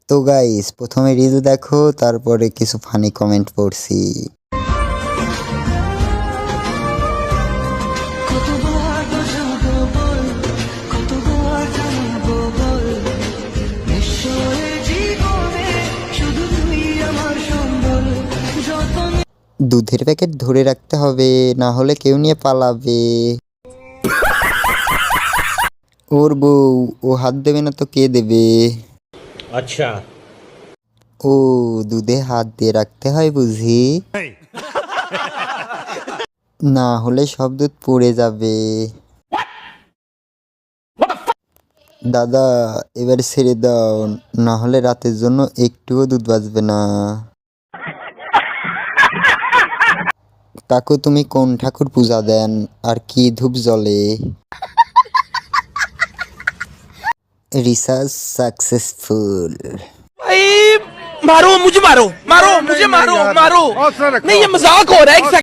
তো গাইস প্রথমে রিল দেখো, তারপরে কিছু ফানি কমেন্ট পড়ছি। দুধের প্যাকেট ধরে রাখতে হবে, না হলে কেউ নিয়ে পালাবে। ওর বউ, ও হাত দেবে না তো কে দেবে? अच्छा ও দুধে হাত দিয়ে রাখতে হয় বুঝি, না হলে সব দুধ পড়ে যাবে। দাদা এবার ছেড়ে দাও, না হলে রাতের জন্য একটুও দুধ বাঁচবে না। কাকু তুমি কোন ঠাকুর পূজা দেন আর কি ধূপ জ্বলে? Research successful. मारो मुझे मारो मारो मुझे मारो मारो नहीं ये मजाक हो रहा है।